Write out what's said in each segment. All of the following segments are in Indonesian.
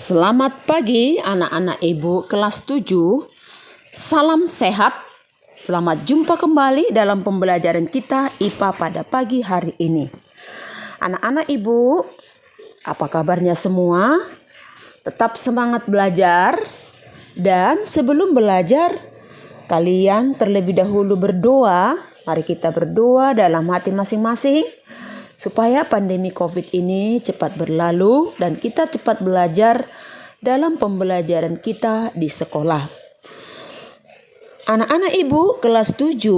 Selamat pagi anak-anak ibu kelas 7. Salam sehat. Selamat jumpa kembali dalam pembelajaran kita IPA pada pagi hari ini. Anak-anak ibu, apa kabarnya semua? Tetap semangat belajar. Dan sebelum belajar, kalian terlebih dahulu berdoa. Mari kita berdoa dalam hati masing-masing supaya pandemi COVID ini cepat berlalu dan kita cepat belajar dalam pembelajaran kita di sekolah. Anak-anak ibu kelas 7,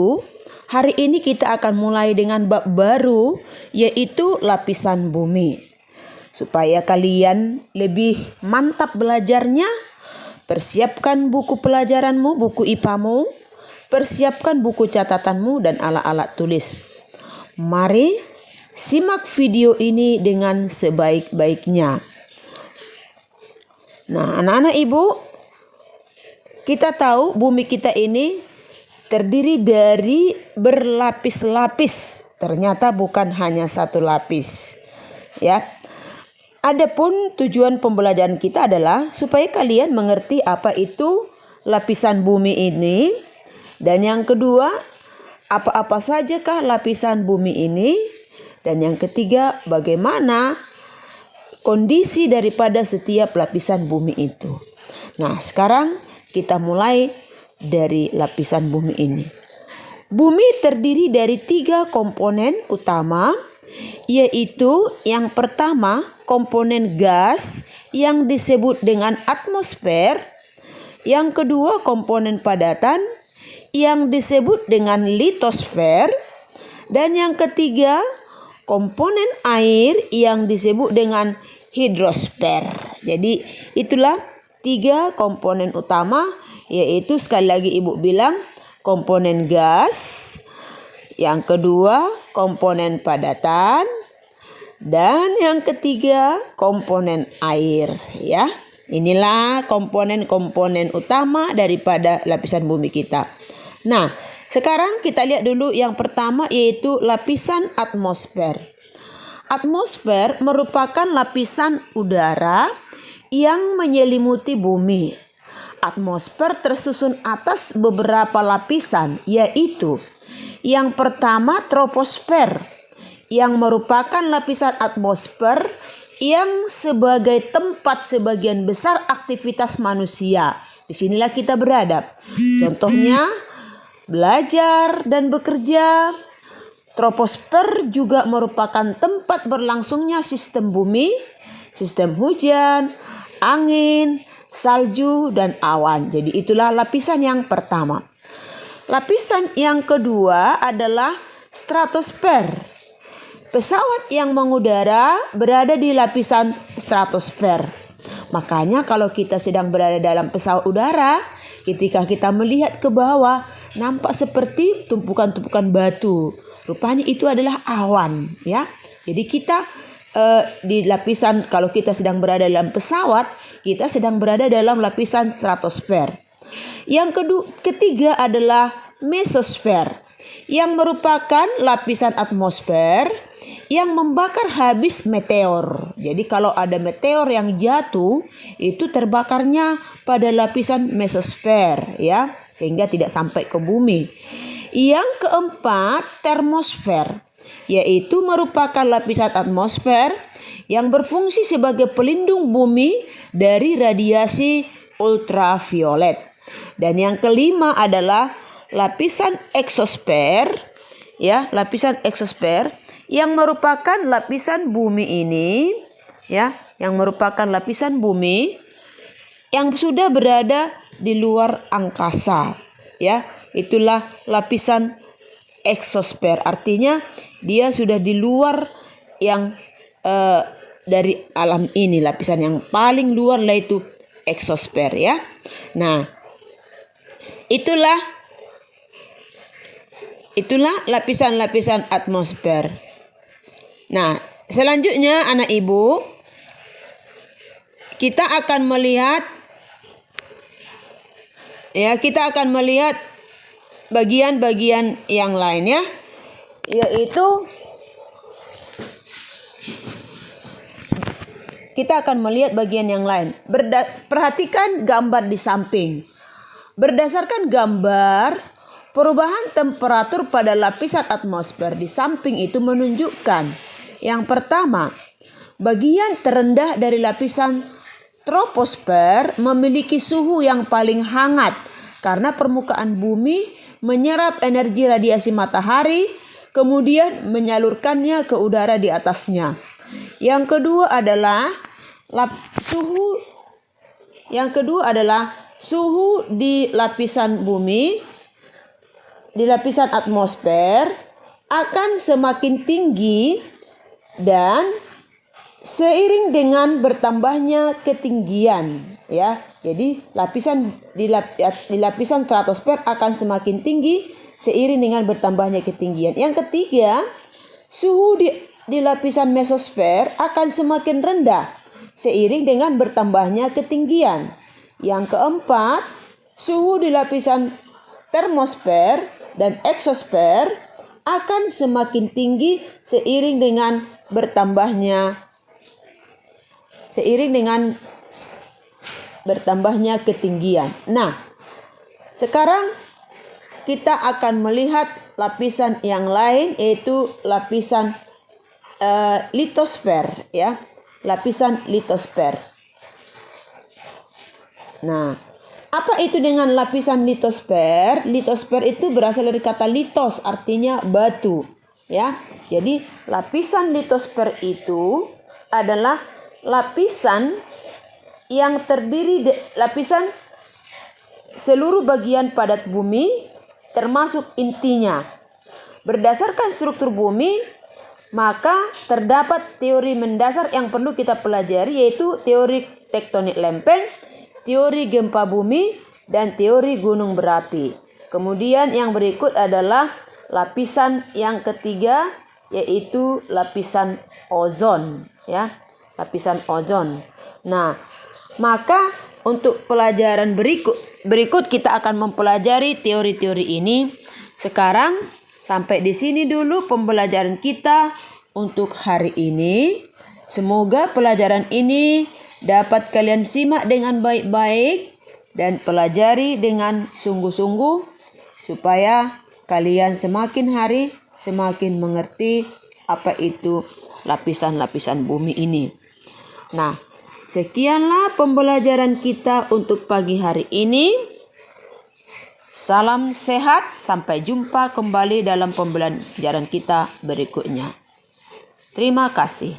hari ini kita akan mulai dengan bab baru, yaitu lapisan bumi. Supaya kalian lebih mantap belajarnya, persiapkan buku pelajaranmu, buku IPA-mu, persiapkan buku catatanmu dan alat-alat tulis. Mari simak video ini dengan sebaik-baiknya. Nah, anak-anak ibu, kita tahu bumi kita ini terdiri dari berlapis-lapis. Ternyata bukan hanya satu lapis. Ya. Adapun tujuan pembelajaran kita adalah supaya kalian mengerti apa itu lapisan bumi ini. Dan yang kedua, apa-apa sajakah lapisan bumi ini? Dan yang ketiga, bagaimana kondisi daripada setiap lapisan bumi itu. Nah, sekarang kita mulai dari lapisan bumi ini. Bumi terdiri dari 3 komponen utama, yaitu yang pertama komponen gas yang disebut dengan atmosfer, yang kedua komponen padatan yang disebut dengan litosfer, dan yang ketiga komponen air yang disebut dengan hidrosfer. Jadi itulah 3 komponen utama, yaitu sekali lagi ibu bilang komponen gas, yang kedua komponen padatan, dan yang ketiga komponen air. Ya, inilah komponen-komponen utama daripada lapisan bumi kita. Nah, sekarang kita lihat dulu yang pertama, yaitu lapisan atmosfer. Atmosfer merupakan lapisan udara yang menyelimuti bumi. Atmosfer tersusun atas beberapa lapisan, yaitu yang pertama troposfer, yang merupakan lapisan atmosfer yang sebagai tempat sebagian besar aktivitas manusia. Disinilah kita berada. Contohnya belajar dan bekerja. Troposfer juga merupakan tempat berlangsungnya sistem bumi, sistem hujan, angin, salju, dan awan. Jadi itulah lapisan yang pertama. Lapisan yang kedua adalah stratosfer. Pesawat yang mengudara berada di lapisan stratosfer. Makanya kalau kita sedang berada dalam pesawat udara, ketika kita melihat ke bawah, nampak seperti tumpukan-tumpukan batu. Rupanya itu adalah awan, ya. Jadi kita di lapisan, kalau kita sedang berada dalam pesawat, kita sedang berada dalam lapisan stratosfer. Yang ketiga adalah mesosfer, yang merupakan lapisan atmosfer yang membakar habis meteor. Jadi kalau ada meteor yang jatuh, itu terbakarnya pada lapisan mesosfer, ya, sehingga tidak sampai ke bumi. Yang keempat, termosfer, yaitu merupakan lapisan atmosfer yang berfungsi sebagai pelindung bumi dari radiasi ultraviolet. Dan yang kelima adalah lapisan eksosfer, ya, lapisan eksosfer yang merupakan lapisan bumi ini, ya, yang merupakan lapisan bumi yang sudah berada di luar angkasa, ya. Itulah lapisan eksosfer, artinya dia sudah di luar yang dari alam ini. Lapisan yang paling luar lah itu eksosfer, ya. Nah, itulah lapisan-lapisan atmosfer. Nah, selanjutnya anak ibu, kita akan melihat bagian-bagian yang lain, ya, yaitu kita akan melihat bagian yang lain. Perhatikan gambar di samping. Berdasarkan gambar, perubahan temperatur pada lapisan atmosfer di samping itu menunjukkan yang pertama, bagian terendah dari lapisan troposfer memiliki suhu yang paling hangat karena permukaan bumi menyerap energi radiasi matahari, kemudian menyalurkannya ke udara di atasnya. Yang kedua adalah suhu di lapisan bumi, di lapisan atmosfer akan semakin tinggi dan seiring dengan bertambahnya ketinggian, ya. Jadi di lapisan stratosfer akan semakin tinggi seiring dengan bertambahnya ketinggian. Yang ketiga, suhu di lapisan mesosfer akan semakin rendah seiring dengan bertambahnya ketinggian. Yang keempat, suhu di lapisan termosfer dan eksosfer akan semakin tinggi seiring dengan bertambahnya ketinggian. Nah, sekarang kita akan melihat lapisan yang lain, yaitu lapisan litosfer, ya. Lapisan litosfer. Nah, apa itu dengan lapisan litosfer? Litosfer itu berasal dari kata litos, artinya batu, ya. Jadi lapisan litosfer itu adalah lapisan yang terdiri lapisan seluruh bagian padat bumi termasuk intinya. Berdasarkan struktur bumi, maka terdapat teori mendasar yang perlu kita pelajari, yaitu teori tektonik lempeng, teori gempa bumi, dan teori gunung berapi. Kemudian yang berikut adalah lapisan yang ketiga, yaitu lapisan ozon, ya. Lapisan ozon. Nah, maka untuk pelajaran berikut kita akan mempelajari teori-teori ini. Sekarang sampai di sini dulu pembelajaran kita untuk hari ini. Semoga pelajaran ini dapat kalian simak dengan baik-baik dan pelajari dengan sungguh-sungguh supaya kalian semakin hari semakin mengerti apa itu lapisan-lapisan bumi ini. Nah, sekianlah pembelajaran kita untuk pagi hari ini. Salam sehat, sampai jumpa kembali dalam pembelajaran kita berikutnya. Terima kasih.